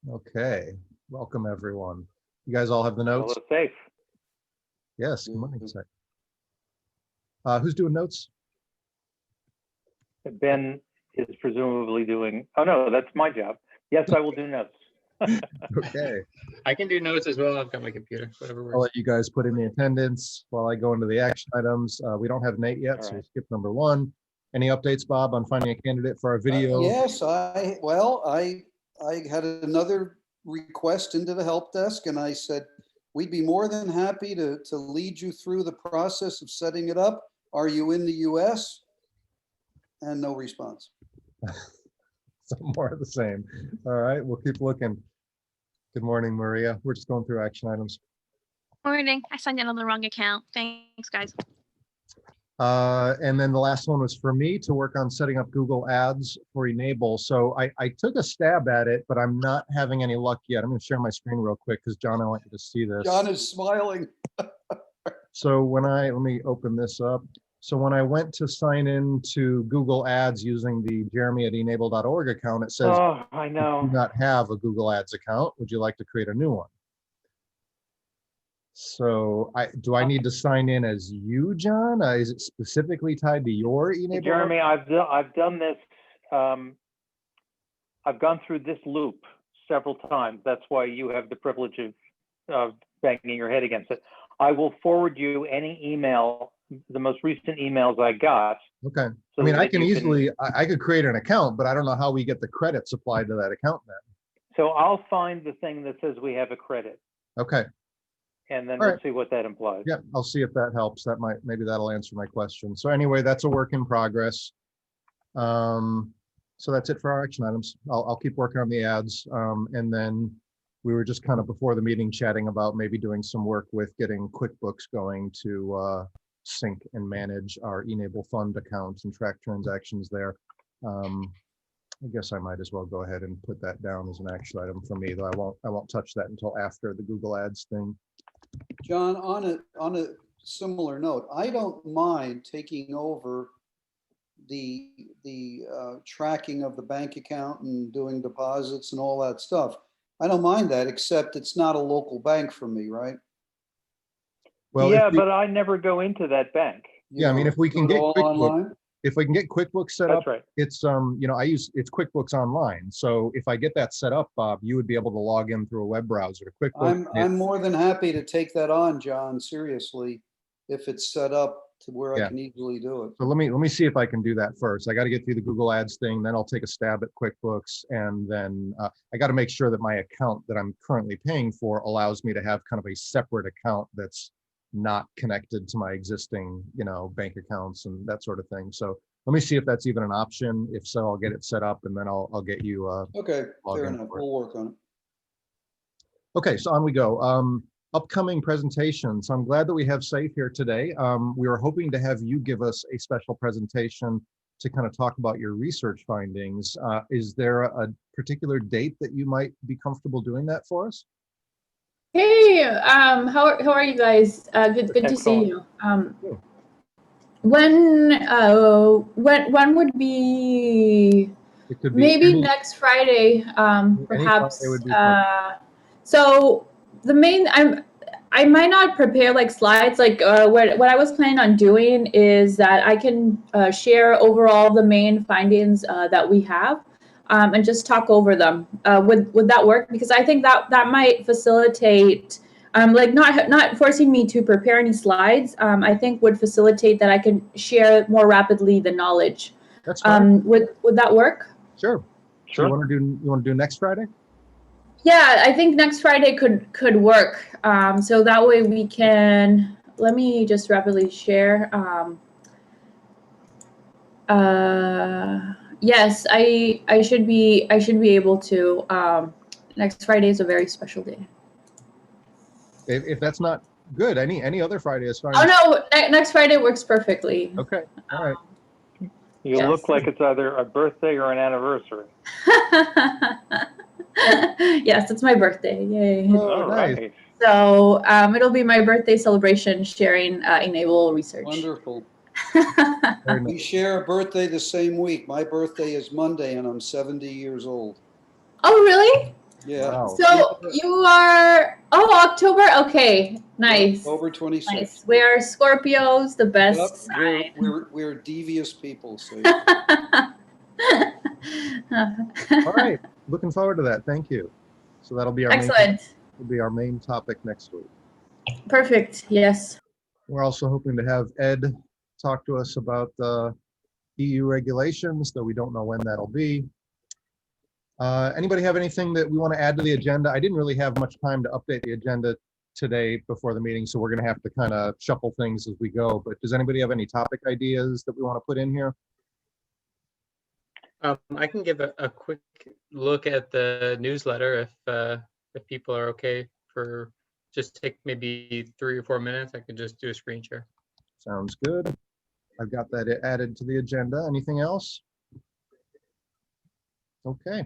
Okay, welcome everyone. You guys all have the notes? Hello, safe. Yes, good morning. Who's doing notes? Ben is presumably doing, oh no, that's my job. Yes, I will do notes. Okay, I can do notes as well. I've got my computer, whatever I'll works. let you guys put in the attendance while I go into the action items. We don't have Nate yet, All so we'll right. skip number 1. Any updates, Bob, on finding a candidate for our video? Yes, I had another request into the help desk and I said, we'd be more than happy to lead you through the process of setting it up. Are you in the US? And no response. So more of the same. All right, we'll keep looking. Good morning, Maria. We're just going through action items. Morning. I signed in on the wrong account. Thanks, guys. And then the last one was for me to work on setting up Google Ads for e-NABLE. So I took a stab at it, but I'm not having any luck yet. I'm going to share my screen real quick because John, I want you to see this. John is smiling. So let me open this up. So when I went to sign in to Google Ads using the jeremy@enable.org account, it says, Oh, I "You know. do not have a Google Ads account. Would you like to create a new one?" So do I need to sign in as you, John? Is it specifically tied to your e-NABLE? Jeremy, I've done this. I've gone through this loop several times. That's why you have the privilege of banging your head against it. I will forward you any email, the most recent emails I got. Okay. So I mean, I that can you easily, I could create an account, but I don't know how we get the credits applied to that account then. So I'll find the thing that says we have a credit, Okay. and then All we'll right. see what that implies. Yeah, I'll see if that helps. Maybe that'll answer my question. So anyway, that's a work in progress. So that's it for our action items. I'll keep working on the ads. And then we were just kind of before the meeting chatting about maybe doing some work with getting QuickBooks going to sync and manage our e-NABLE fund accounts and track transactions there. I guess I might as well go ahead and put that down as an action item for me, though I won't touch that until after the Google Ads thing. John, on a similar note, I don't mind taking over the tracking of the bank account and doing deposits and all that stuff. I don't mind that, except it's not a local bank for me, right? Well, Yeah, but I never go into that bank. yeah, I mean, if we can get all online. QuickBooks set up, That's right. it's it's QuickBooks Online. So if I get that set up, Bob, you would be able to log in through a web browser to QuickBooks. I'm more than happy to take that on, John, seriously, if it's set up to where I can easily do it. So let me see if I can do that first. I got to get through the Google Ads thing, then I'll take a stab at QuickBooks, and then I got to make sure that my account that I'm currently paying for allows me to have kind of a separate account that's not connected to my existing, bank accounts and that sort of thing. So let me see if that's even an option. If so, I'll get it set up, and then I'll get you. Okay, fair enough. We'll work on it. Okay, so on we go. Upcoming presentation. So I'm glad that we have Safe here today. We were hoping to have you give us a special presentation to kind of talk about your research findings. Is there a particular date that you might be comfortable doing that for us? Hey, how are you guys? Good to see you. When would be? It could be maybe next Friday, perhaps. Friday would be fine. So the main, I might not prepare like slides. Like what I was planning on doing is that I can share overall the main findings that we have. And just talk over them. Would that work? Because I think that might facilitate, like not forcing me to prepare any slides. I think would facilitate that I can share more rapidly the knowledge. That's fine. Would that work? Sure. So you want to do next Friday? Yeah, I think next Friday could work. So that way we can. Let me just rapidly share. Yes, I should be able to. Next Friday is a very special day. If that's not good, any other Friday is fine. Oh no, next Friday works perfectly. Okay, all right. You look like it's either a birthday or an anniversary. Yes, it's my birthday. Yay! Oh, nice. Right. So it'll be my birthday celebration, sharing e-NABLE research. Wonderful. Very We nice. share a birthday the same week. My birthday is Monday and I'm 70 years old. Oh really? Yeah. Wow. So you are, October, okay, nice. October 26th. Nice. We are Scorpios, the Yep, best we're, sign. we're devious people, so. All right, looking forward to that. Thank you. So that'll be our Excellent. main topic next week. Perfect. Yes. We're also hoping to have Ed talk to us about the EU regulations, though we don't know when that'll be. Anybody have anything that we want to add to the agenda? I didn't really have much time to update the agenda today before the meeting, so we're going to have to kind of shuffle things as we go. But does anybody have any topic ideas that we want to put in here? I can give a quick look at the newsletter if people are okay for just take maybe 3 or 4 minutes. I can just do a screen share. Sounds good. I've got that added to the agenda. Anything else? Okay,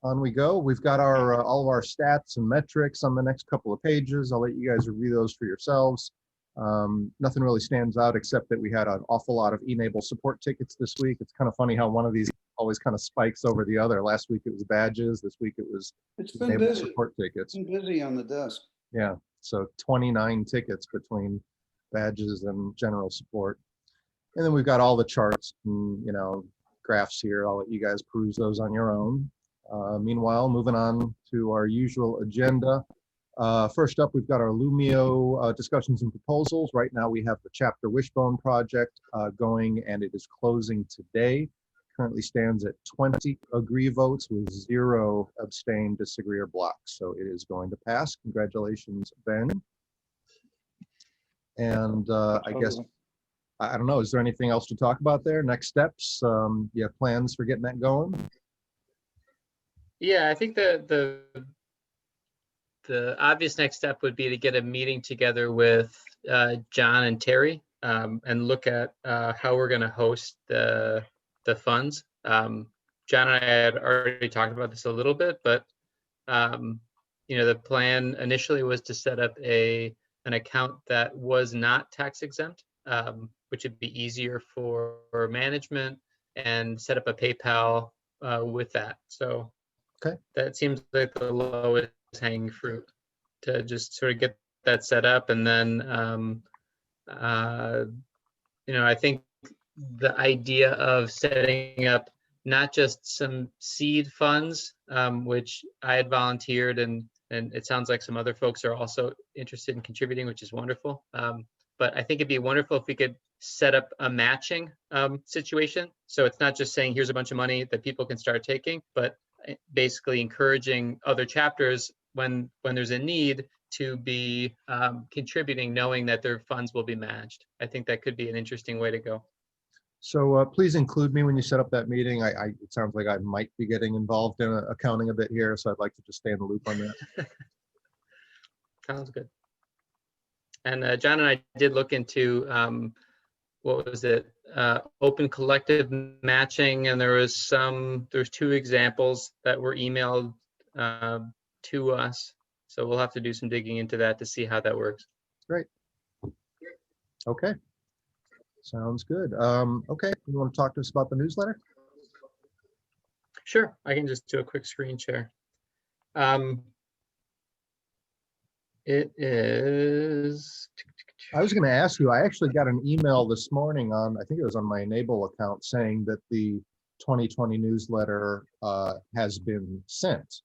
on we go. We've got our all of our stats and metrics on the next couple of pages. I'll let you guys review those for yourselves. Nothing really stands out except that we had an awful lot of e-NABLE support tickets this week. It's kind of funny how one of these always kind of spikes over the other. Last week it was badges. This week it was It's been e-NABLE busy. support tickets. It's been busy on the desk. Yeah, so 29 tickets between badges and general support. And then we've got all the charts and, you know, graphs here. I'll let you guys peruse those on your own. Meanwhile, moving on to our usual agenda. First up, we've got our Lumio discussions and proposals. Right now we have the Chapter Wishbone project going, and it is closing today. Currently stands at 20 agree votes with 0 abstain, disagree, or block. So it is going to pass. Congratulations, Ben. And I guess, I don't know, is there anything else to talk about there? Next steps? You have plans for getting that going? Yeah, I think the obvious next step would be to get a meeting together with John and Terry and look at how we're going to host the funds. John and I had already talked about this a little bit, but you know, the plan initially was to set up an account that was not tax exempt, which would be easier for management, and set up a PayPal with that. So okay, that seems like the lowest hanging fruit to just sort of get that set up. And then, you know, I think the idea of setting up not just some seed funds, which I had volunteered, and it sounds like some other folks are also interested in contributing, which is wonderful. But I think it'd be wonderful if we could set up a matching situation. So it's not just saying, here's a bunch of money that people can start taking, but basically encouraging other chapters when there's a need to be contributing, knowing that their funds will be matched. I think that could be an interesting way to go. So please include me when you set up that meeting. It sounds like I might be getting involved in accounting a bit here, so I'd like to just stay in the loop on that. Sounds good. And John and I did look into, what was it, open collective matching, and there's 2 examples that were emailed to us. So we'll have to do some digging into that to see how that works. Great. Okay. Sounds good. Okay, you want to talk to us about the newsletter? Sure, I can just do a quick screen share. It is. I was going to ask you, I actually got an email this morning on, I think it was on my e-NABLE account, saying that the 2020 newsletter has been sent.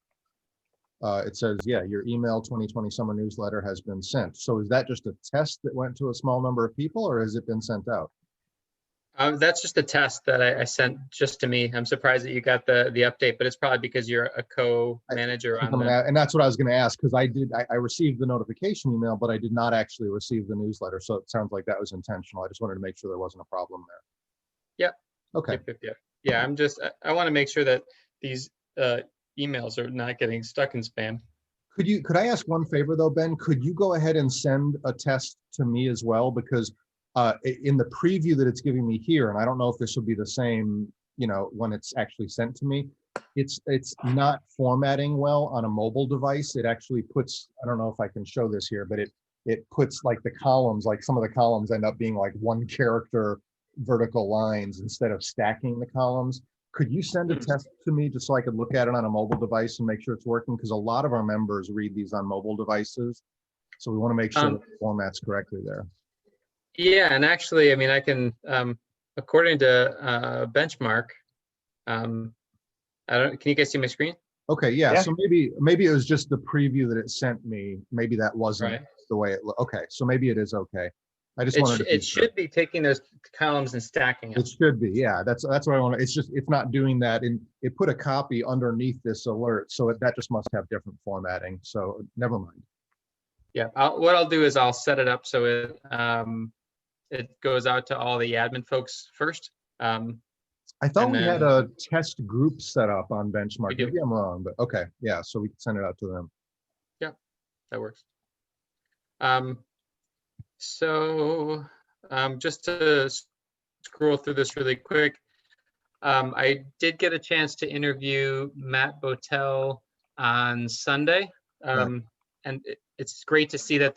It says, yeah, your email 2020 summer newsletter has been sent. So is that just a test that went to a small number of people, or has it been sent out? That's just a test that I sent just to me. I'm surprised that you got the update, but it's probably because you're a co-manager on that. And that's what I was going to ask, because I received the notification email, but I did not actually receive the newsletter. So it sounds like that was intentional. I just wanted to make sure there wasn't a problem there. Yep. Okay. Yep. Yeah, I want to make sure that these emails are not getting stuck in spam. Could I ask one favor though, Ben? Could you go ahead and send a test to me as well? Because in the preview that it's giving me here, and I don't know if this will be the same, you know, when it's actually sent to me, it's not formatting well on a mobile device. It actually puts, I don't know if I can show this here, but it puts like the columns, like some of the columns end up being like 1 character vertical lines instead of stacking the columns. Could you send a test to me just so I could look at it on a mobile device and make sure it's working? Because a lot of our members read these on mobile devices. So we want to make sure the format's correctly there. Yeah, and actually, I mean, I can, according to Benchmark, can you guys see my screen? Okay, yeah, Yeah. so maybe it was just the preview that it sent me. Maybe that wasn't Right. the way it looked. Okay, so maybe it is okay. I just It, wanted to be it sure. should be taking those columns and stacking them. It should be, yeah, that's what I want to, it's not doing that. And it put a copy underneath this alert, so that just must have different formatting, so never mind. Yeah, what I'll do is I'll set it up so it goes out to all the admin folks first. I thought And we had then- a test group set up on Benchmark. We do. Maybe I'm wrong, but okay, yeah, so we can send it out to them. That works. So just to scroll through this really quick, I did get a chance to interview Matt Botel on Sunday. And it's great to see that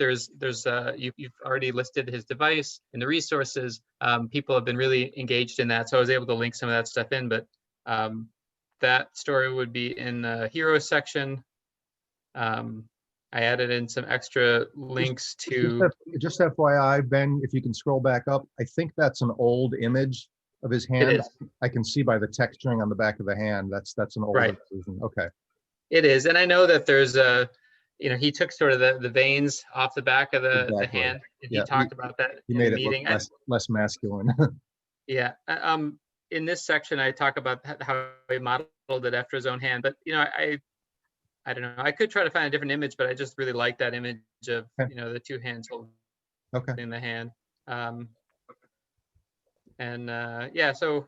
you've already listed his device in the resources. People have been really engaged in that. So I was able to link some of that stuff in, but that story would be in the heroes section. I added in some extra links to. Just FYI, Ben, if you can scroll back up, I think that's an old image of his hand. is. I can see by the texturing on the back of the hand. That's an older Right. version. Okay. It is, and I know that there's he took sort of the veins off the back of the Exactly. hand, and Yeah, he talked about that He in made the it look meeting. less masculine. Yeah, in this section, I talk about how he modeled it after his own hand, but I don't know. I could try to find a different image, but I just really like that image of Okay. the two hands holding Okay. in the hand. Yeah, so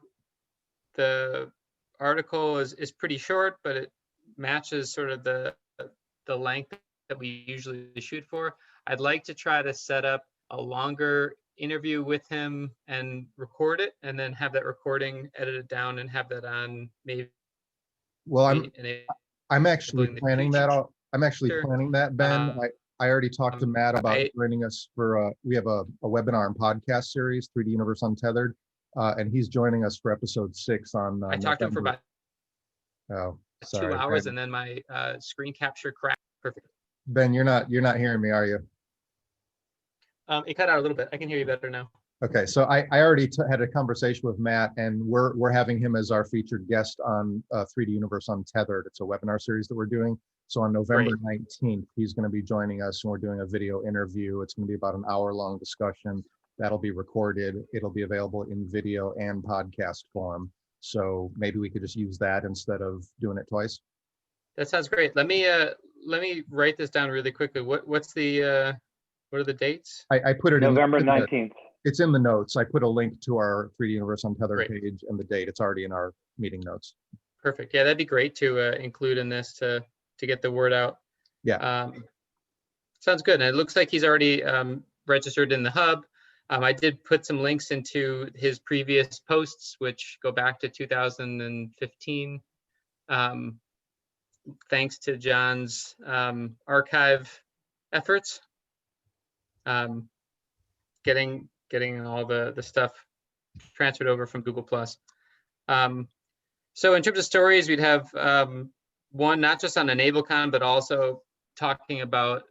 the article is pretty short, but it matches sort of the length that we usually shoot for. I'd like to try to set up a longer interview with him and record it, and then have that recording edited down and have that on maybe. Well, I'm actually in the planning that future. out. I'm actually planning that, Ben. I already talked to Matt about joining us for we have a webinar and podcast series, 3D Universe Untethered, and he's joining us for episode 6 on. I talked to him for about Oh, sorry, 2 hours, Ben. and then my screen capture cracked. Perfect. Ben, you're not hearing me, are you? It cut out a little bit. I can hear you better now. Okay, so I already had a conversation with Matt, and we're having him as our featured guest on 3D Universe Untethered. It's a webinar series that we're doing. So on November 19th, he's going to be joining us, and we're doing a video interview. It's going to be about an hour-long discussion. That'll be recorded. It'll be available in video and podcast form. So maybe we could just use that instead of doing it twice. That sounds great. Let me write this down really quickly. What are the dates? I put it November in 19th. It's in the notes. I put a link to our 3D Universe Untethered Great. page and the date. It's already in our meeting notes. Perfect. Yeah, that'd be great to include in this to get the word out. Yeah. Sounds good. And it looks like he's already registered in the hub. I did put some links into his previous posts, which go back to 2015. Thanks to John's archive efforts. Getting all the stuff transferred over from Google+. So in terms of stories, we'd have one not just on e-NABLE, but also talking about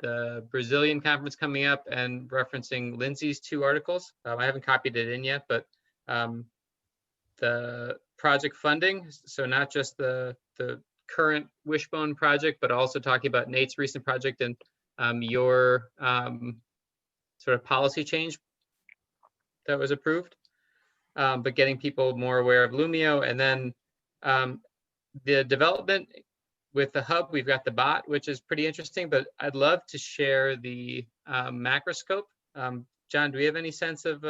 the Brazilian conference coming up and referencing Lindsay's 2 articles. I haven't copied it in yet, but the project funding, so not just the current Wishbone project, but also talking about Nate's recent project and your sort of policy change that was approved, but getting people more aware of Lumio. And then the development with the hub, we've got the bot, which is pretty interesting, but I'd love to share the macroscope. John, do we have any sense of?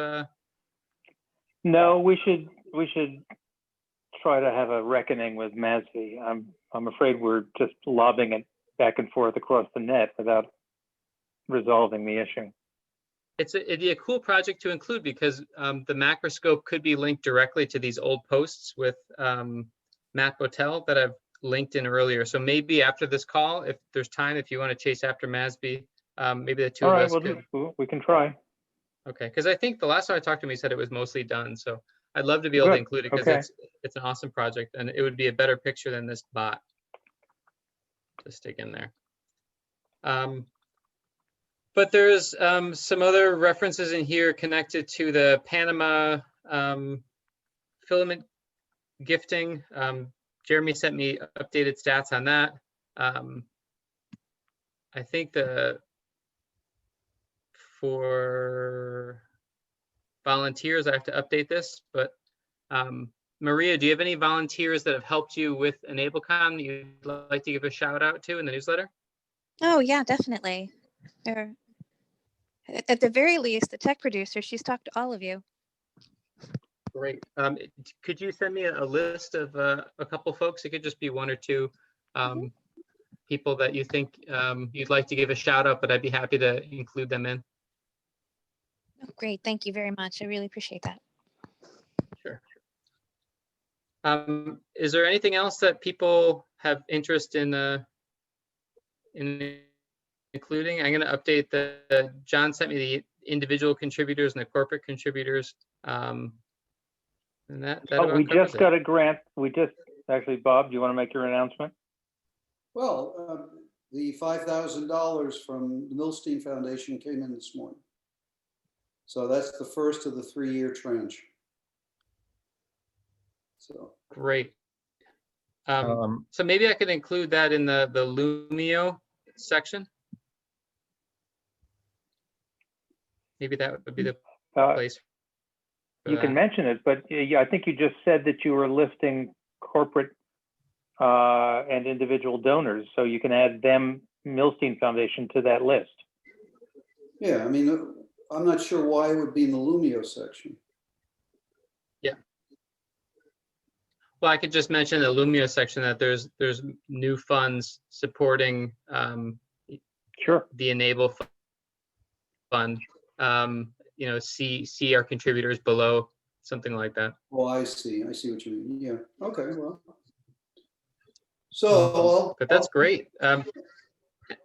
No, we should try to have a reckoning with MASB. I'm afraid we're just lobbing it back and forth across the net without resolving the issue. It'd be a cool project to include because the macroscope could be linked directly to these old posts with Matt Botel that I've linked in earlier. So maybe after this call, if there's time, if you want to chase after MASB, maybe the two All of right, us could. we can try. Okay, because I think the last time I talked to him, he said it was mostly done. So I'd love to be able to Good, include it because okay. it's an awesome project and it would be a better picture than this bot to stick in there. But there's some other references in here connected to the Panama filament gifting. Jeremy sent me updated stats on that. I think for volunteers, I have to update this, but Maria, do you have any volunteers that have helped you with EnableCon that you'd like to give a shout out to in the newsletter? Oh, yeah, definitely. Or, at the very least, the tech producer, she's talked to all of you. Great. Could you send me a list of a couple folks? It could just be one or two people that you think you'd like to give a shout out, but I'd be happy to include them in. Oh, great. Thank you very much. I really appreciate that. Sure. Is there anything else that people have interest in including? I'm going to update John sent me the individual contributors and the corporate contributors. And that Oh, we about covers just got a grant. Actually, Bob, do you want to make your announcement? Well, the $5,000 from the Milstein Foundation came in this morning. So that's the first of the 3-year tranche. So Great. So maybe I could include that in the Lumio section. Maybe that would be the place. You can mention it, but yeah, I think you just said that you were listing corporate and individual donors, so you can add them, Milstein Foundation, to that list. yeah, I mean, I'm not sure why it would be in the Lumio section. Yeah. Well, I could just mention the Lumio section that there's new funds supporting Sure. the Enable fund. You know, see our contributors below, something like that. Oh, I see what you mean. Yeah, okay, well. So But that's great.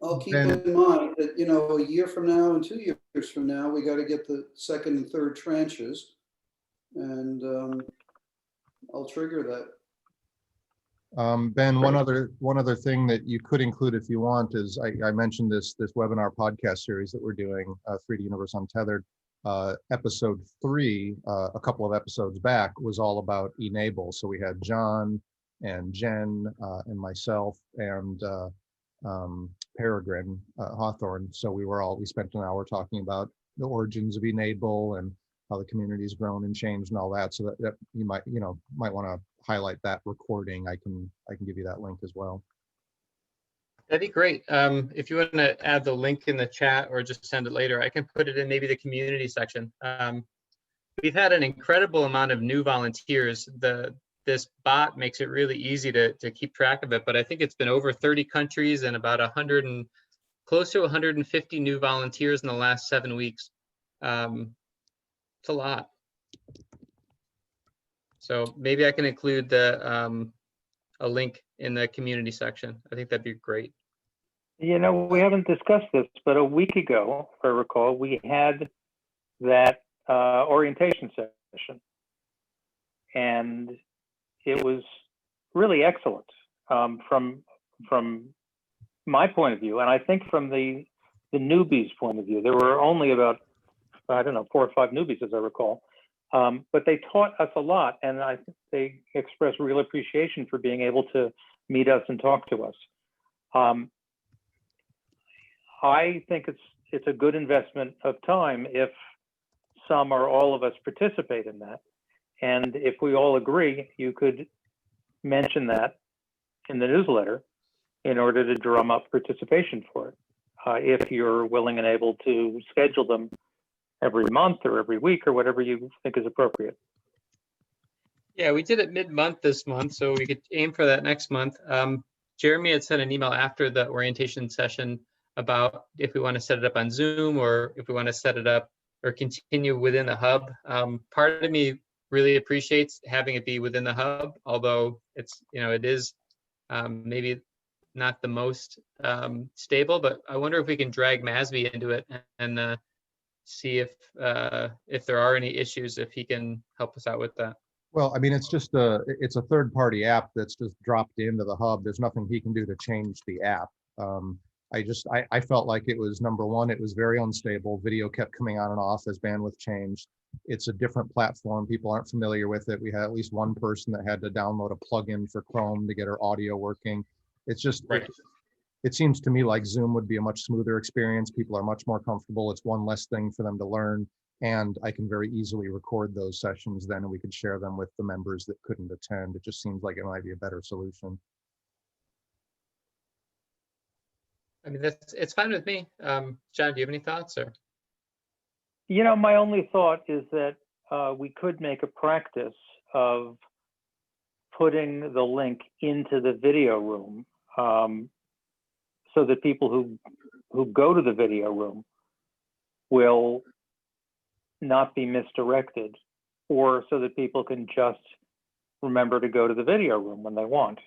I'll keep Ben- in mind that, you know, a year from now and 2 years from now, we got to get the second and third tranches. And I'll trigger that. Ben, one other thing that you could include if you want is I mentioned this webinar podcast series that we're doing, 3D Universe Untethered. Episode 3, a couple of episodes back, was all about e-NABLE. So we had John and Jen and myself and Peregrine Hawthorne. So we spent an hour talking about the origins of e-NABLE and how the community's grown and changed and all that. So that you might want to highlight that recording. I can give you that link as well. That'd be great. If you want to add the link in the chat or just send it later, I can put it in maybe the community section. We've had an incredible amount of new volunteers. This bot makes it really easy to keep track of it, but I think it's been over 30 countries and about close to 150 new volunteers in the last 7 weeks. It's a lot. So maybe I can include a link in the community section. I think that'd be great. You know, we haven't discussed this, but a week ago, if I recall, we had that orientation session. And it was really excellent from my point of view. And I think from the newbies' point of view, there were only about, I don't know, 4 or 5 newbies, as I recall. But they taught us a lot, and I think they expressed real appreciation for being able to meet us and talk to us. I think it's a good investment of time if some or all of us participate in that. And if we all agree, you could mention that in the newsletter in order to drum up participation for it, if you're willing and able to schedule them every month or every week or whatever you think is appropriate. Yeah, we did it mid-month this month, so we could aim for that next month. Jeremy had sent an email after the orientation session about if we want to set it up on Zoom or if we want to set it up or continue within the hub. Part of me really appreciates having it be within the hub, although it is maybe not the most stable, but I wonder if we can drag Masby into it and see if there are any issues, if he can help us out with that. Well, I mean, it's a third-party app that's just dropped into the hub. There's nothing he can do to change the app. I felt like it was, number one, it was very unstable. Video kept coming on and off as bandwidth changed. It's a different platform. People aren't familiar with it. We had at least one person that had to download a plugin for Chrome to get her audio working. It's just, Right. it seems to me like Zoom would be a much smoother experience. People are much more comfortable. It's one less thing for them to learn. And I can very easily record those sessions then, and we could share them with the members that couldn't attend. It just seems like it might be a better solution. I mean, it's fine with me. John, do you have any thoughts or? You know, my only thought is that we could make a practice of putting the link into the video room so that people who go to the video room will not be misdirected, or so that people can just remember to go to the video room when they want.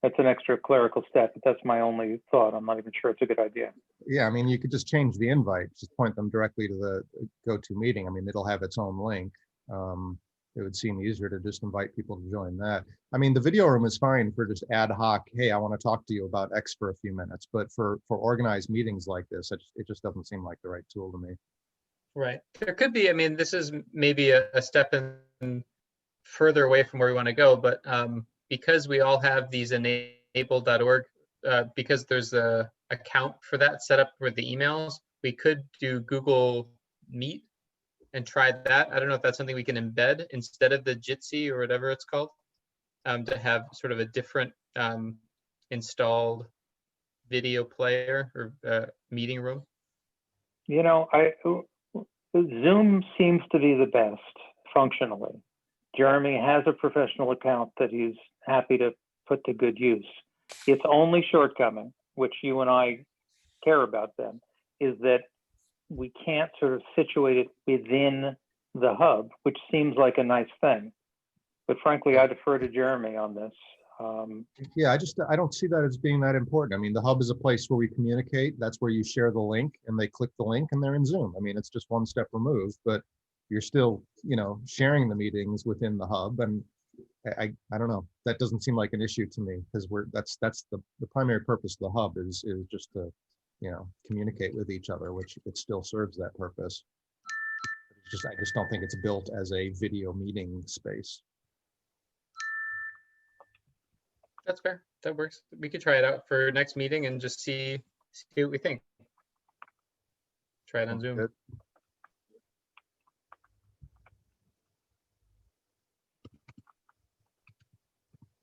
That's an extra clerical step, but that's my only thought. I'm not even sure it's a good idea. Yeah, I mean, you could just change the invite, just point them directly to the GoToMeeting. I mean, it'll have its own link. It would seem easier to just invite people to join that. I mean, the video room is fine for just ad hoc, hey, I want to talk to you about X for a few minutes. But for organized meetings like this, it just doesn't seem like the right tool to me. Right. There could be, I mean, this is maybe a step in further away from where we want to go, but because we all have these enable.org, because there's a account for that set up with the emails, we could do Google Meet and try that. I don't know if that's something we can embed instead of the Jitsi or whatever it's called, to have sort of a different installed video player or meeting room. You know, Zoom seems to be the best functionally. Jeremy has a professional account that he's happy to put to good use. Its only shortcoming, which you and I care about then, is that we can't sort of situate it within the hub, which seems like a nice thing. But frankly, I defer to Jeremy on this. Yeah, I don't see that as being that important. I mean, the hub is a place where we communicate. That's where you share the link and they click the link and they're in Zoom. I mean, it's just one step removed, but you're still, sharing the meetings within the hub. And I don't know, that doesn't seem like an issue to me, because that's the primary purpose of the hub is just to, communicate with each other, which it still serves that purpose. I just don't think it's built as a video meeting space. That's fair. That works. We could try it out for next meeting and just see what we think. Try it on Zoom. Good.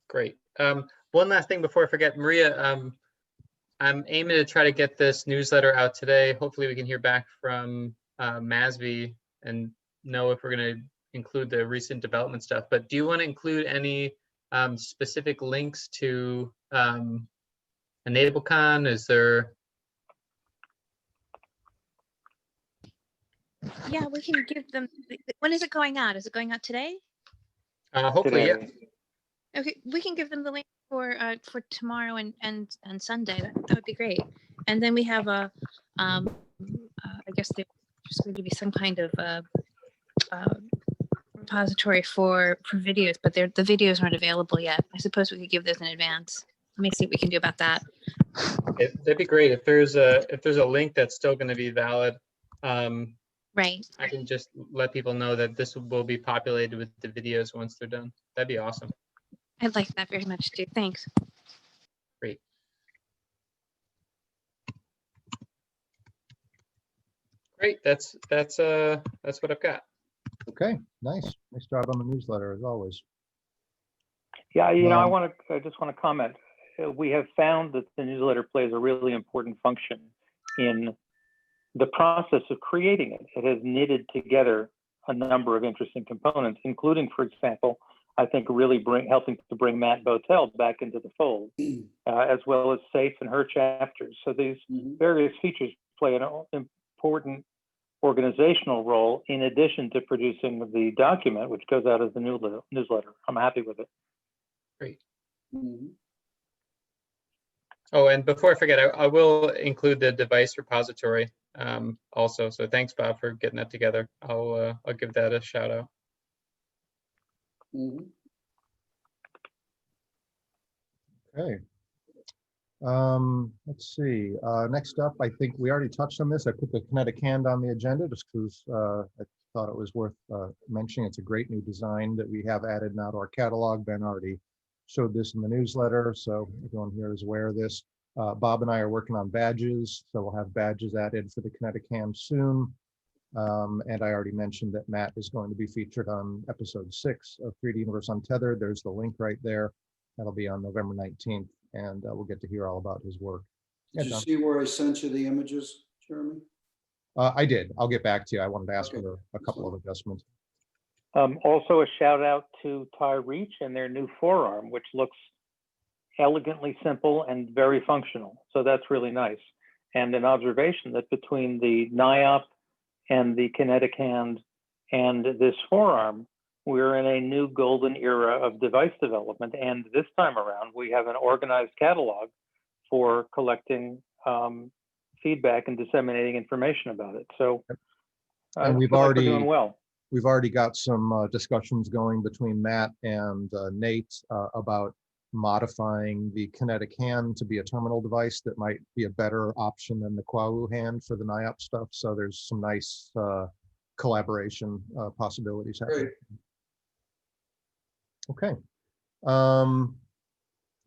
Great. One last thing before I forget, Maria, I'm aiming to try to get this newsletter out today. Hopefully we can hear back from MASB and know if we're going to include the recent development stuff. But do you want to include any specific links to EnableCon? Is there? Yeah, we can give them. When is it going out? Is it going out today? Hopefully, Today. yeah. Okay, we can give them the link for tomorrow and Sunday. That would be great. And then we have a, I guess there's going to be some kind of repository for videos, but the videos aren't available yet. I suppose we could give those in advance. Let me see what we can do about that. That'd be great if there's a link that's still going to be valid. Right. I can just let people know that this will be populated with the videos once they're done. That'd be awesome. I'd like that very much too. Thanks. Great. Great. That's what I've got. Okay, nice job on the newsletter as always. Yeah, I just want to comment. We have found that the newsletter plays a really important function in the process of creating it. It has knitted together a number of interesting components, including, for example, I think really helping to bring Matt Botel back into the fold, as well as Safe and her chapters. So these various features play an important organizational role in addition to producing the document, which goes out as a newsletter. I'm happy with it. Great. Mhm. Oh, and before I forget, I will include the device repository also. So thanks, Bob, for getting that together. I'll give that a shout out. Mhm. Okay. Let's see, next up, I think we already touched on this. I put the kinetic hand on the agenda just because I thought it was worth mentioning. It's a great new design that we have added now to our catalog. Ben already showed this in the newsletter, so everyone here is aware of this. Bob and I are working on badges, so we'll have badges added for the kinetic hand soon. And I already mentioned that Matt is going to be featured on episode 6 of 3D Universe Untethered. There's the link right there. That'll be on November 19th, and we'll get to hear all about his work. Did Yeah, you John. see where I sent you the images, Jeremy? I did. I'll get back to you. I wanted to ask Okay. for a couple of adjustments. Also a shout out to Tie Reach and their new forearm, which looks elegantly simple and very functional. So that's really nice. And an observation that between the NIOP and the kinetic hand and this forearm, we're in a new golden era of device development. And this time around, we have an organized catalog for collecting feedback and disseminating information about it. So I And we've feel like we're already doing well. we've already got some discussions going between Matt and Nate about modifying the kinetic hand to be a terminal device that might be a better option than the Kwawu hand for the NIOP stuff. So there's some nice collaboration possibilities happening. Great. Okay.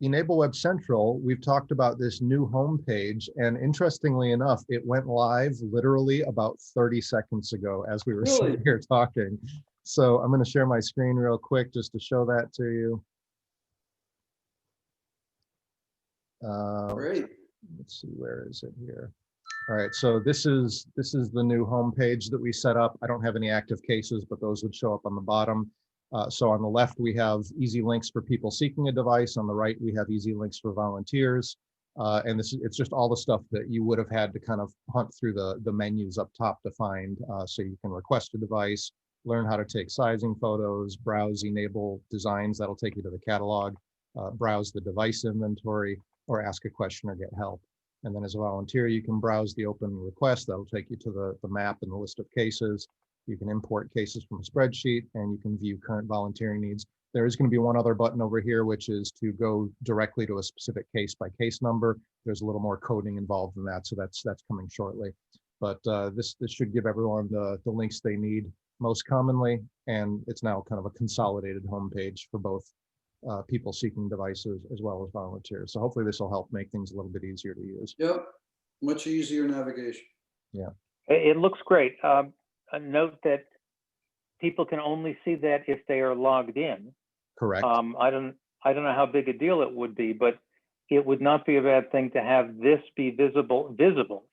e-NABLE Web Central, we've talked about this new homepage, and interestingly enough, it went live literally about 30 seconds ago as we were Really? sitting here talking. So I'm going to share my screen real quick just to show that to you. Great. Let's see, where is it here? All right, so this is the new homepage that we set up. I don't have any active cases, but those would show up on the bottom. So on the left, we have easy links for people seeking a device. On the right, we have easy links for volunteers. And it's just all the stuff that you would have had to kind of hunt through the menus up top to find. So you can request a device, learn how to take sizing photos, browse e-NABLE designs. That'll take you to the catalog, browse the device inventory, or ask a question or get help. And then as a volunteer, you can browse the open request. That'll take you to the map and the list of cases. You can import cases from a spreadsheet, and you can view current volunteering needs. There is going to be one other button over here, which is to go directly to a specific case by case number. There's a little more coding involved in that, so that's coming shortly. But this should give everyone the links they need most commonly, and it's now kind of a consolidated homepage for both people seeking devices as well as volunteers. So hopefully this will help make things a little bit easier to use. Yep. Much easier navigation. It looks great. A note that people can only see that if they are logged in. Correct. I don't know how big a deal it would be, but it would not be a bad thing to have this be visible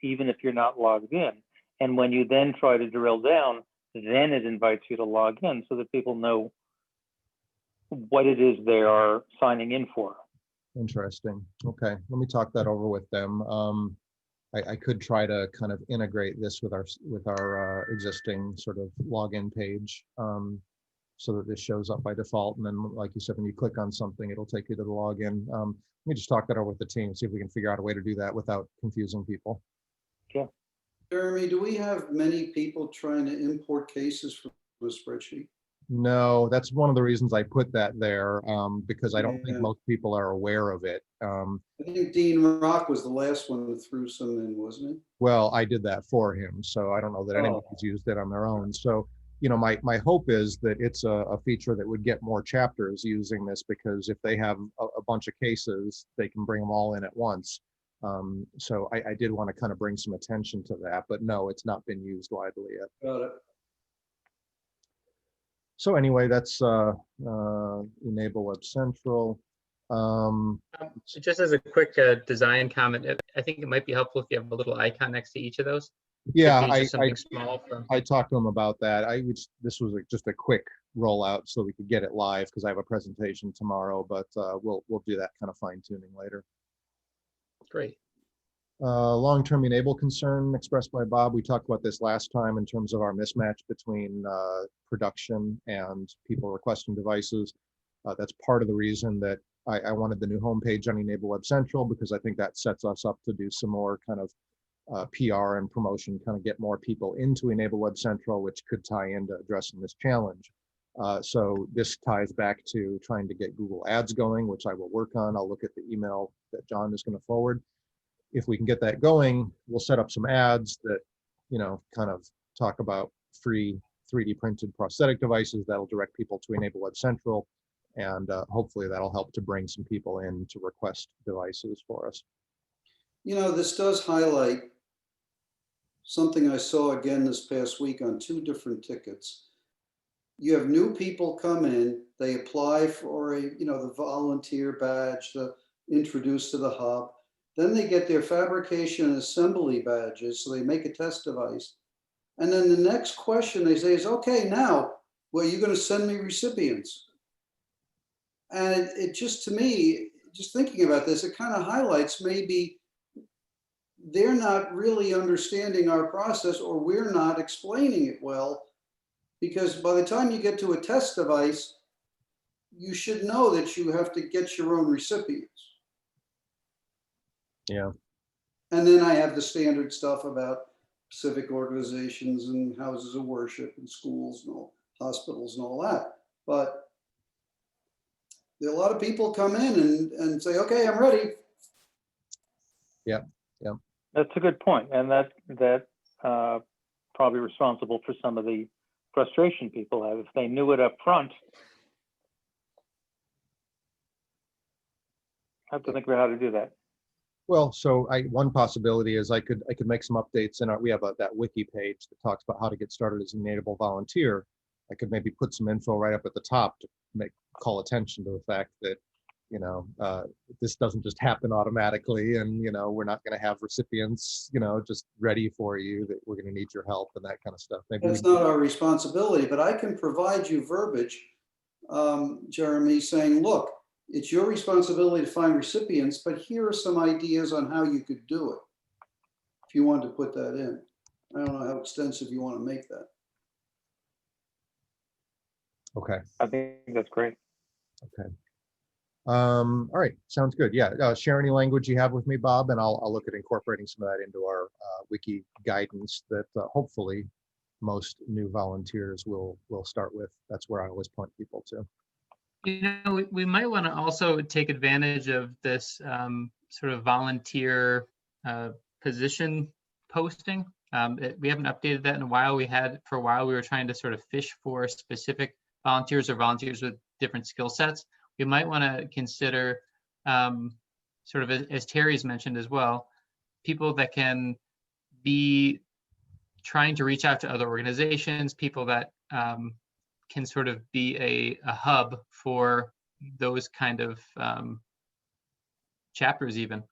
even if you're not logged in. And when you then try to drill down, then it invites you to log in so that people know what it is they are signing in for. Interesting. Okay, let me talk that over with them. I could try to kind of integrate this with our existing sort of login page, so that this shows up by default. And then, like you said, when you click on something, it'll take you to the login. Let me just talk that over with the team, see if we can figure out a way to do that without confusing people. Yeah. Jeremy, do we have many people trying to import cases from a spreadsheet? No, that's one of the reasons I put that there, because I don't think Yeah. most people are aware of it. I think Dean Rock was the last one that threw some in, wasn't he? Well, I did that for him, so I don't know that Oh. anybody's used it on their own. So, you know, my hope is that it's a feature that would get more chapters using this, because if they have a bunch of cases, they can bring them all in at once. So I did want to kind of bring some attention to that, but no, it's not been used widely yet. Got it. So anyway, that's e-NABLE Web Central. Just as a quick design comment, I think it might be helpful if you have a little icon next to each of those. Yeah, Could be I just something small from. I talked to them about that. This was just a quick rollout so we could get it live, because I have a presentation tomorrow, but we'll do that kind of fine tuning later. Great. Long-term e-NABLE concern expressed by Bob. We talked about this last time in terms of our mismatch between production and people requesting devices. That's part of the reason that I wanted the new homepage on e-NABLE Web Central, because I think that sets us up to do some more kind of PR and promotion, kind of get more people into e-NABLE Web Central, which could tie into addressing this challenge. So this ties back to trying to get Google Ads going, which I will work on. I'll look at the email that John is going to forward. If we can get that going, we'll set up some ads that, kind of talk about free 3D printed prosthetic devices that'll direct people to Enable Web Central. And hopefully that'll help to bring some people in to request devices for us. This does highlight something I saw again this past week on 2 different tickets. You have new people come in, they apply for the volunteer badge, the introduced to the hub. Then they get their fabrication and assembly badges, so they make a test device. And then the next question they say is, okay, now, well, you're going to send me recipients. And it just, to me, just thinking about this, it kind of highlights maybe they're not really understanding our process, or we're not explaining it well. Because by the time you get to a test device, you should know that you have to get your own recipients. Yeah. And then I have the standard stuff about civic organizations and houses of worship and schools and all, hospitals and all that. But there are a lot of people come in and say, okay, I'm ready. Yeah. That's a good point, and that probably responsible for some of the frustration people have. If they knew it up front, I have to think about how to do that. Well, so one possibility is I could make some updates in we have that wiki page that talks about how to get started as an Enable volunteer. I could maybe put some info right up at the top to call attention to the fact that, this doesn't just happen automatically, and, we're not going to have recipients, just ready for you, that we're going to need your help and that kind of stuff. Maybe That's not our responsibility, but I can provide you verbiage, Jeremy, saying, look, it's your responsibility to find recipients, but here are some ideas on how you could do it. If you want to put that in. I don't know how extensive you want to make that. Okay. I think that's great. Okay. All right. Sounds good. Yeah. Share any language you have with me, Bob, and I'll look at incorporating some of that into our wiki guidance that hopefully most new volunteers will start with. That's where I always point people to. We might want to also take advantage of this sort of volunteer position posting. We haven't updated that in a while. For a while, we were trying to sort of fish for specific volunteers or volunteers with different skill sets. We might want to consider, sort of as Terry's mentioned as well, people that can be trying to reach out to other organizations, people that can sort of be a hub for those kind of chapters even,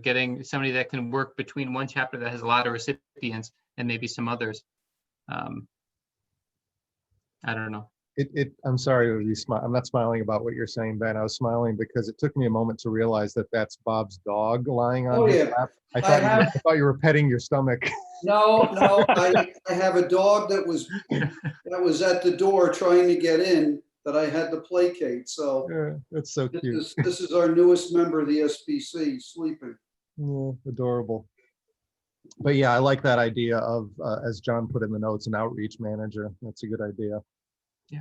getting somebody that can work between one chapter that has a lot of recipients and maybe some others. I don't know. I'm sorry, I'm not smiling about what you're saying, Ben. I was smiling because it took me a moment to realize that that's Bob's dog lying on his lap. I thought you were petting your stomach. No, I have a dog that was at the door trying to get in that I had to placate. So yeah, that's so cute. This is our newest member of the SPC sleeping. Yeah, adorable. But yeah, I like that idea of, as John put in the notes, an outreach manager. That's a good idea. Yeah.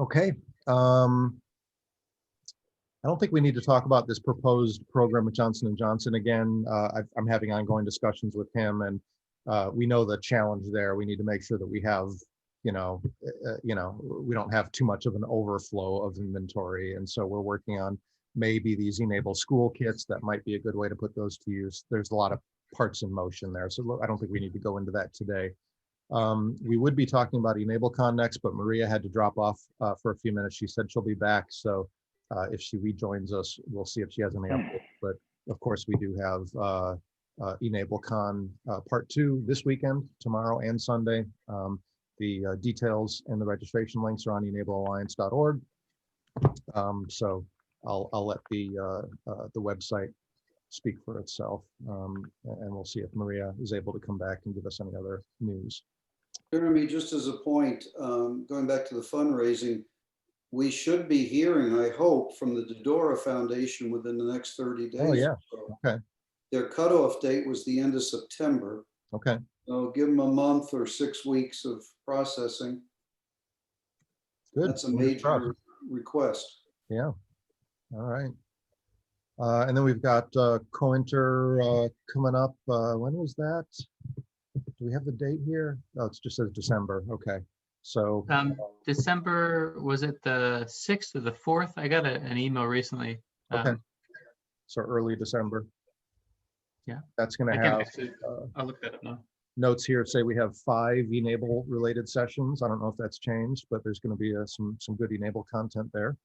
Okay. I don't think we need to talk about this proposed program with Johnson & Johnson again. I'm having ongoing discussions with him, and we know the challenge there. We need to make sure that we have, we don't have too much of an overflow of inventory. And so we're working on maybe these e-NABLE school kits. That might be a good way to put those to use. There's a lot of parts in motion there. So I don't think we need to go into that today. We would be talking about e-NABLECon next, but Maria had to drop off for a few minutes. She said she'll be back. So if she rejoins us, we'll see if she has any updates. But of course, we do have e-NABLECon part 2 this weekend, tomorrow and Sunday. The details and the registration links are on enablealliance.org. So I'll let the website speak for itself, and we'll see if Maria is able to come back and give us any other news. Jeremy, just as a point, going back to the fundraising, we should be hearing, I hope, from the Dodora Foundation within the next 30 days. Oh yeah. So Okay. their cutoff date was the end of September. Okay. So give them a month or 6 weeks of processing. Good. That's a Fingers crossed. major request. Yeah. All right. And then we've got COINTER coming up. When was that? Do we have the date here? Oh, it just says December. Okay. So December, was it the 6th or the 4th? I got an email recently. okay. So early December. Yeah. That's going I to can have actually, I'll look that up now. notes here say we have 5 e-NABLE related sessions. I don't know if that's changed, but there's going to be some good e-NABLE content there.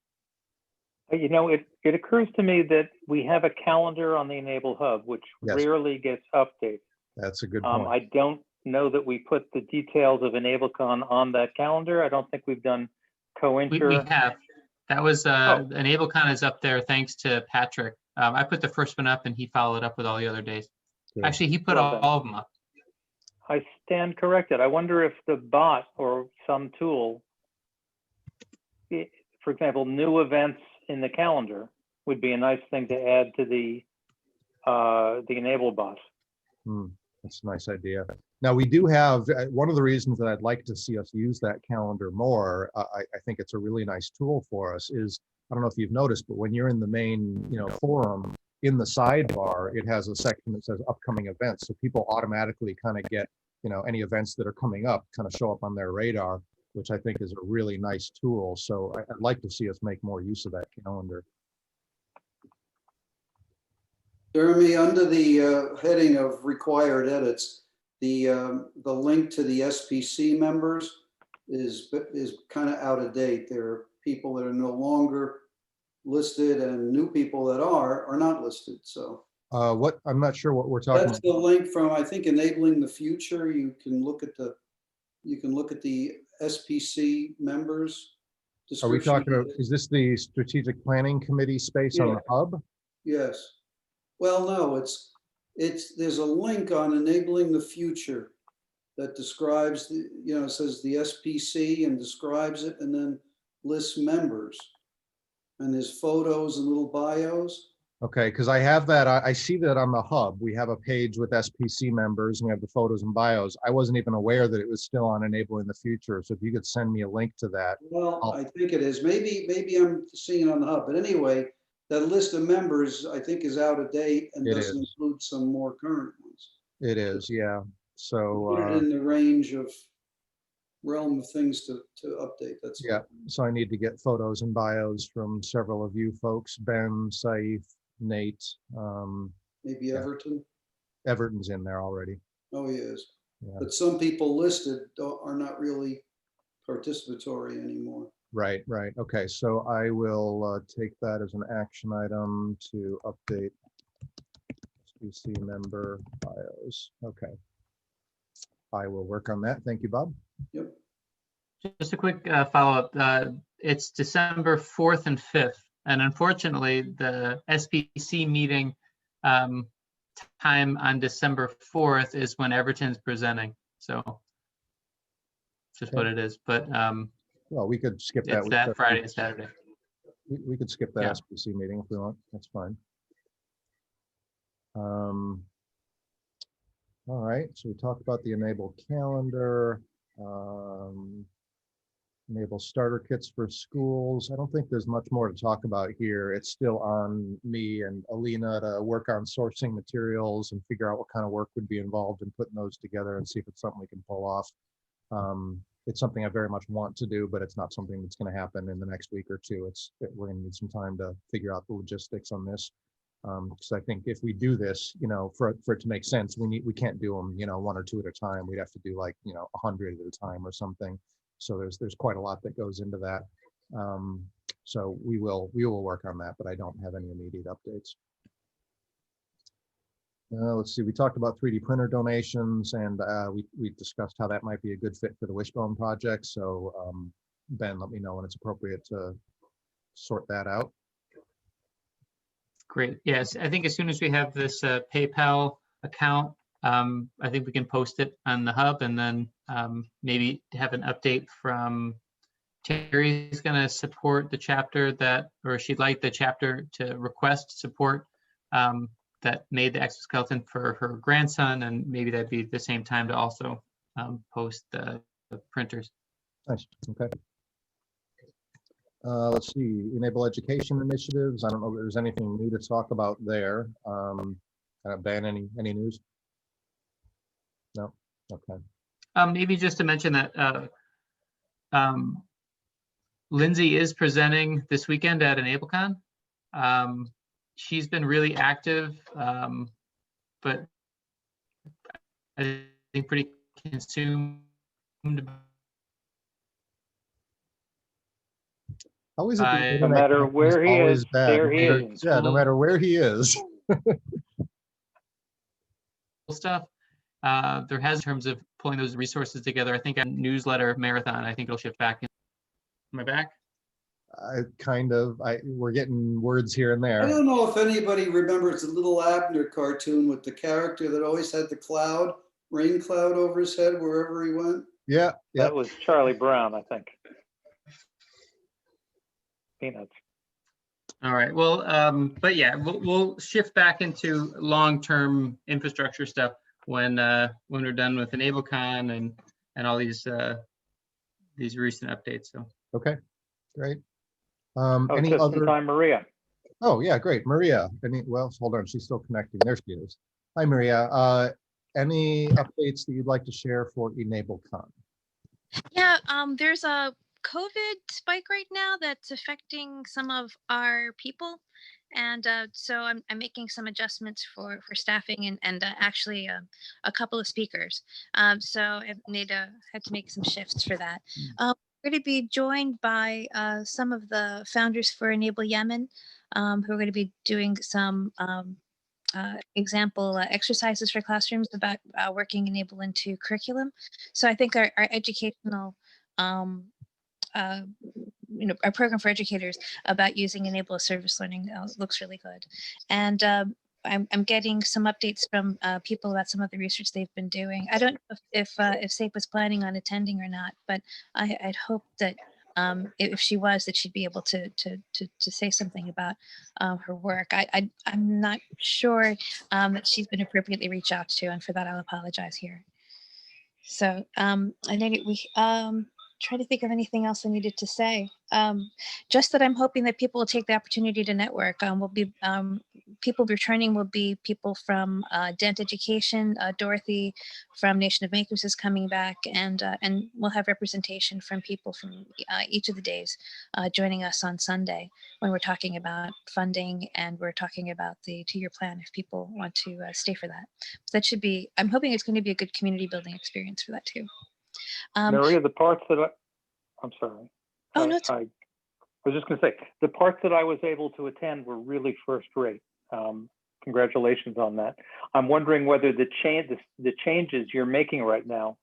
You know, it occurs to me that we have a calendar on the e-NABLE Hub, which Yes. rarely gets updated. That's a good point. I don't know that we put the details of e-NABLECon on that calendar. I don't think we've done COINTER. We have. That was, Oh. EnableCon is up there thanks to Patrick. I put the first one up and he followed up with all the other days. Good. Actually, he put Well done. all of them up. I stand corrected. I wonder if the bot or some tool, for example, new events in the calendar would be a nice thing to add to the e-NABLE bot. That's a nice idea. Now we do have one of the reasons that I'd like to see us use that calendar more. I think it's a really nice tool for us. Is I don't know if you've noticed, but when you're in the main forum, in the sidebar, it has a section that says upcoming events. So people automatically kind of get any events that are coming up kind of show up on their radar, which I think is a really nice tool. So I'd like to see us make more use of that calendar. Jeremy, under the heading of required edits, the link to the SPC members is kind of out of date. There are people that are no longer listed and new people that are not listed. So What I'm not sure what we're talking that's about. the link from, I think, Enabling the Future. You can look at the SPC members. Are we description. talking about, is this the Strategic Planning Committee space on Yeah. the hub? Yes. Well, no, there's a link on Enabling the Future that describes it says the SPC and describes it and then lists members. And there's photos and little bios. Okay, because I have that, I see that on the hub. We have a page with SPC members and we have the photos and bios. I wasn't even aware that it was still on Enabling the Future. So if you could send me a link to that. Well, I think it is. Maybe I'm seeing it on the hub, but anyway, that list of members I think is out of date and It doesn't is. include some more current ones. It is, yeah. Put So it in the range of realm of things to update. That's yeah, so I need to get photos and bios from several of you folks, Ben, Saif, Nate. maybe yeah. Everton's in there already. Oh, he is. Yeah. But some people listed are not really participatory anymore. Right. Okay, so I will take that as an action item to update SPC member bios. Okay. I will work on that. Thank you, Bob. Yep. Just a quick follow-up. It's December 4th and 5th. And unfortunately, the SPC meeting time on December 4th is when Everton's presenting. So just what it is. But Well, we could skip that. it's that Friday and Saturday. We could skip that Yeah. SPC meeting if we want. That's fine. All right, so we talked about the Enable calendar, Enable starter kits for schools. I don't think there's much more to talk about here. It's still on me and Alina to work on sourcing materials and figure out what kind of work would be involved in putting those together and see if it's something we can pull off. It's something I very much want to do, but it's not something that's going to happen in the next week or two. We're going to need some time to figure out the logistics on this. Because I think if we do this, for it to make sense, we can't do them, 1 or 2 at a time. We'd have to do like, 100 at a time or something. So there's quite a lot that goes into that. So we will work on that, but I don't have any immediate updates. Let's see, we talked about 3D printer donations and we discussed how that might be a good fit for the Wishbone project. So Ben, let me know when it's appropriate to sort that out. Great. Yes, I think as soon as we have this PayPal account, I think we can post it on the hub and then maybe have an update from Terry's going to support the chapter or she'd like the chapter to request support that made the exoskeleton for her grandson, and maybe that'd be the same time to also post the printers. Nice, okay. Let's see, enable education initiatives. I don't know if there's anything new to talk about there. Ben, any news? No, okay. Maybe just to mention that Lindsay is presenting this weekend at EnableCon. She's been really active, but I think pretty consumed. How is it? that the No internet matter connection where he always is, bad? there No he matter- is. Yeah, no matter where he is. Stuff. There has in terms of pulling those resources together. I think a newsletter marathon. I think it'll shift back. Am I back? We're getting words here and I there. don't know if anybody remembers the little Abner cartoon with the character that always had the cloud, rain cloud over his head wherever he went. Yeah, yeah. That was Charlie Brown, I think. Peanuts. All right. Well, but yeah, we'll shift back into long-term infrastructure stuff when we're done with EnableCon and all these recent updates. So Okay, great. Oh, Any just in other? time, Maria. Oh, yeah, great. Maria, well, hold on, she's still connecting. There she is. Hi, Maria. Any updates that you'd like to share for EnableCon? Yeah, there's a COVID spike right now that's affecting some of our people. And so I'm making some adjustments for staffing and actually a couple of speakers. So I had to make some shifts for that. We're going to be joined by some of the founders for Enable Yemen, who are going to be doing some example exercises for classrooms about working Enable into curriculum. So I think our educational our program for educators about using Enable service learning looks really good. And I'm getting some updates from people about some of the research they've been doing. I don't know if SAPE was planning on attending or not, but I'd hope that if she was, that she'd be able to say something about her work. I'm not sure that she's been appropriately reached out to, and for that I'll apologize here. So I think we try to think of anything else I needed to say. Just that I'm hoping that people will take the opportunity to network. People returning will be people from Dent Education. Dorothy from Nation of Makers is coming back, and we'll have representation from people from each of the days joining us on Sunday when we're talking about funding and we're talking about the 2-year plan if people want to stay for that. So that should be, I'm hoping it's going to be a good community building experience for that too. Maria, the parts that I'm sorry. Oh, no, I was just going to say, the parts that I was able to attend were really first rate. Congratulations on that. I'm wondering whether the changes you're making right now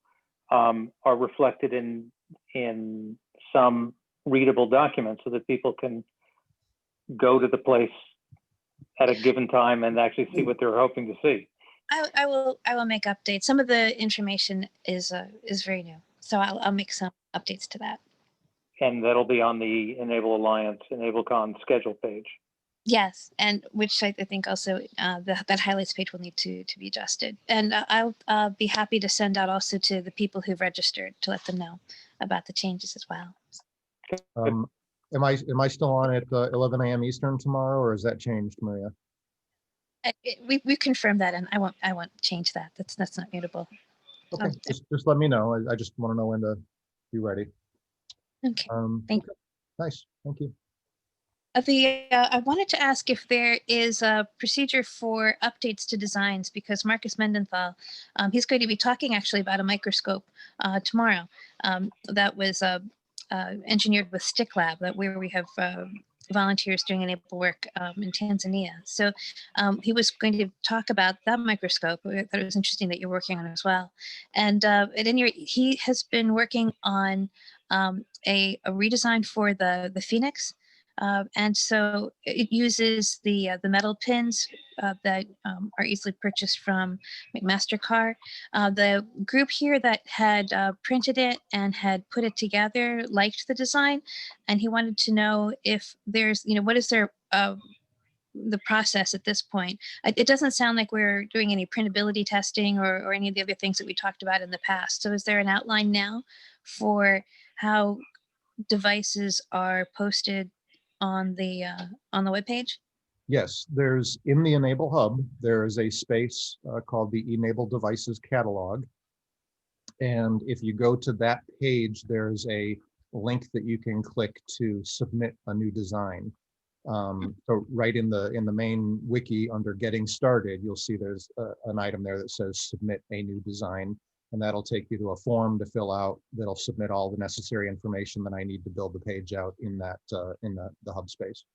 are reflected in some readable document so that people can go to the place at a given time and actually see what they're hoping to see. I will make updates. Some of the information is very new, so I'll make some updates to that. And that'll be on the Enable Alliance, EnableCon schedule page. Yes, and which I think also that highlights page will need to be adjusted. And I'll be happy to send out also to the people who've registered to let them know about the changes as well. Am I still on at 11 a.m. Eastern tomorrow, or has that changed, Maria? We confirmed that, and I won't change that. That's not mutable. Okay, just let me know. I just want to know when to be ready. Okay. Thank you. Nice, thank you. I wanted to ask if there is a procedure for updates to designs, because Marcus Mendenthal, he's going to be talking actually about a microscope tomorrow that was engineered with Stick Lab, where we have volunteers doing Enable work in Tanzania. So he was going to talk about that microscope. I thought it was interesting that you're working on it as well. And at any rate, he has been working on a redesign for the Phoenix. And so it uses the metal pins that are easily purchased from McMaster-Carr. The group here that had printed it and had put it together liked the design, and he wanted to know if there's, what is their the process at this point. It doesn't sound like we're doing any printability testing or any of the other things that we talked about in the past. So is there an outline now for how devices are posted on the webpage? Yes, there's in the e-NABLE hub, there is a space called the e-NABLE devices catalog. And if you go to that page, there's a link that you can click to submit a new design. So right in the main wiki under getting started, you'll see there's an item there that says submit a new design. And that'll take you to a form to fill out that'll submit all the necessary information that I need to build the page out in that in the hub space.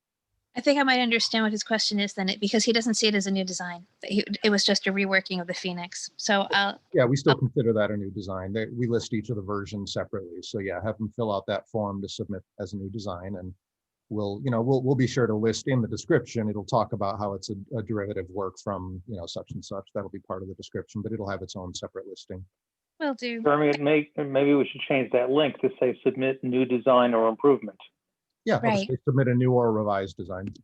I think I might understand what his question is then, because he doesn't see it as a new design. It was just a reworking of the Phoenix. So yeah, we still consider that a new design. We list each of the versions separately. So yeah, have them fill out that form to submit as a new design, and we'll be sure to list in the description. It'll talk about how it's a derivative work from such and such. That'll be part of the description, but it'll have its own separate listing. will do. Jeremy, maybe we should change that link to say submit new design or improvement. Yeah, Right. submit a new or revised design.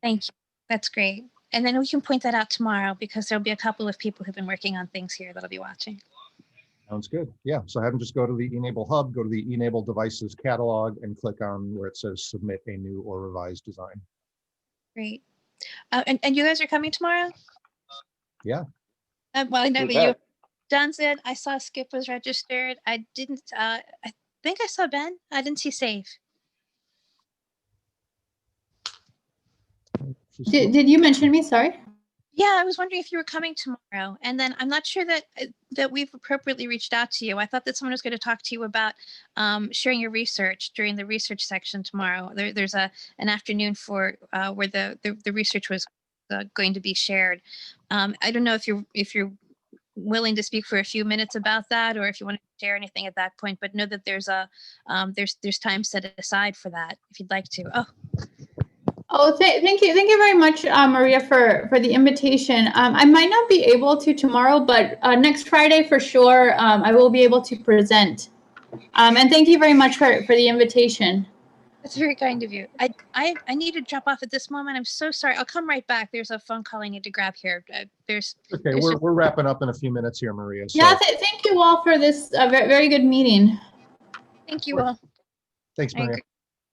Thank you. That's great. And then we can point that out tomorrow, because there'll be a couple of people who've been working on things here that'll be watching. Sounds good. Yeah, so have them just go to the e-NABLE hub, go to the e-NABLE devices catalog, and click on where it says submit a new or revised design. Great. And you guys are coming tomorrow? Yeah. Well, I know You that you. bet. John said, I saw Skip was registered. I didn't, I think I saw Ben. I didn't see Safe. Did you mention me? Sorry. Yeah, I was wondering if you were coming tomorrow. And then I'm not sure that that we've appropriately reached out to you. I thought that someone was going to talk to you about sharing your research during the research section tomorrow. There's an afternoon for where the research was going to be shared. I don't know if you're willing to speak for a few minutes about that, or if you want to share anything at that point. But know that there's there's time set aside for that if you'd like to. Oh, thank you very much, Maria, for the invitation. I might not be able to tomorrow, but next Friday for sure, I will be able to present. And thank you very much for the invitation. That's very kind of you. I need to drop off at this moment. I'm so sorry. I'll come right back. There's a phone call I need to grab here. Okay, we're wrapping up in a few minutes here, Maria. So. Yeah, thank you all for this very good meeting. Thank you all. Thanks, Maria.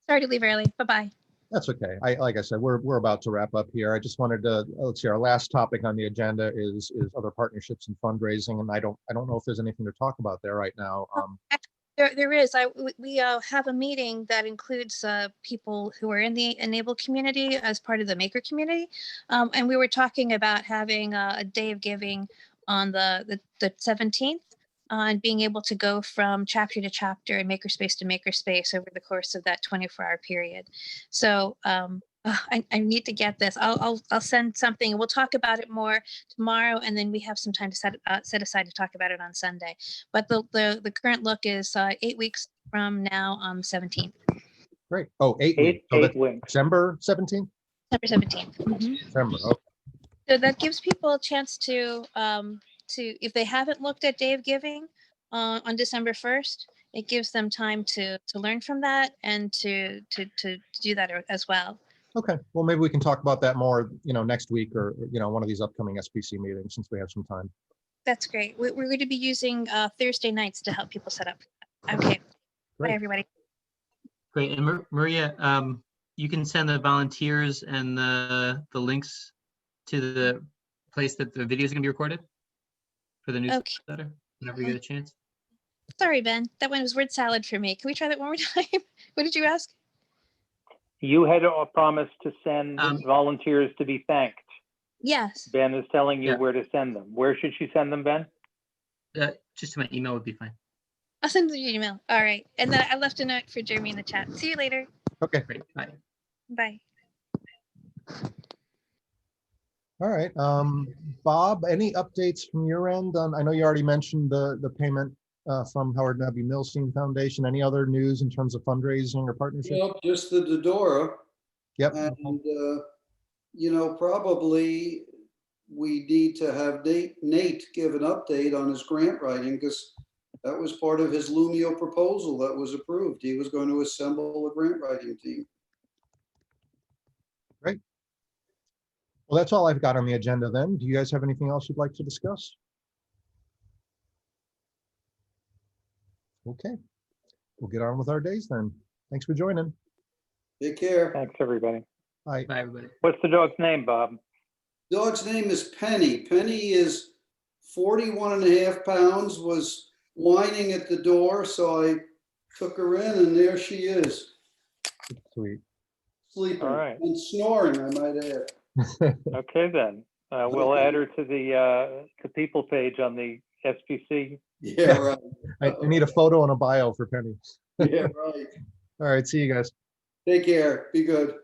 Sorry to leave early. Bye-bye. That's okay. Like I said, we're about to wrap up here. I just wanted to, let's see, our last topic on the agenda is other partnerships and fundraising, and I don't know if there's anything to talk about there right now. There is. We have a meeting that includes people who are in the e-NABLE community as part of the maker community, and we were talking about having a day of giving on the 17th. And being able to go from chapter to chapter and makerspace to makerspace over the course of that 24-hour period. So I need to get this. I'll send something. We'll talk about it more tomorrow, and then we have some time to set aside to talk about it on Sunday. But the current look is 8 weeks from now on the 17th. Great. Oh, 8 weeks. So that's weeks. December 17th? December 17th. Mm-hmm. December, okay. So that gives people a chance to if they haven't looked at Day of Giving on December 1st, it gives them time to learn from that and to do that as well. Okay, well, maybe we can talk about that more, next week or, one of these upcoming SPC meetings since we have some time. That's great. We're going to be using Thursday nights to help people set up. Okay. Great. Bye, everybody. Great. And Maria, you can send the volunteers and the links to the place that the video is going to be recorded for the newsletter whenever you get a chance. Sorry, Ben. That one was word salad for me. Can we try that one more time? What did you ask? You had a promise to send volunteers to be thanked. Yes. Ben is telling you Yeah. where to send them. Where should she send them, Ben? Just to my email would be fine. I'll send you an email. All right. And then I left a note for Jeremy in the chat. See you later. Okay. Great. Bye. Bye. All right. Bob, any updates from your end? I know you already mentioned the payment from Howard W. Milstein Foundation. Any other news in terms of fundraising or partnership? Well, just the Dodora. Yep. And, probably we need to have Nate give an update on his grant writing, because that was part of his Lumio proposal that was approved. He was going to assemble a grant writing team. Great. Well, that's all I've got on the agenda then. Do you guys have anything else you'd like to discuss? Okay, we'll get on with our days then. Thanks for joining. Take care. Thanks, everybody. Bye. Bye, everybody. What's the dog's name, Bob? Dog's name is Penny. Penny is 41.5 pounds, was whining at the door, so I took her in and there she is, Sweet. sleeping All right. and snoring, I might add. Okay, then. We'll add her to the people page on the SPC. Yeah, right. I need a photo and a bio for Penny. Yeah, right. All right, see you guys. Take care. Be good.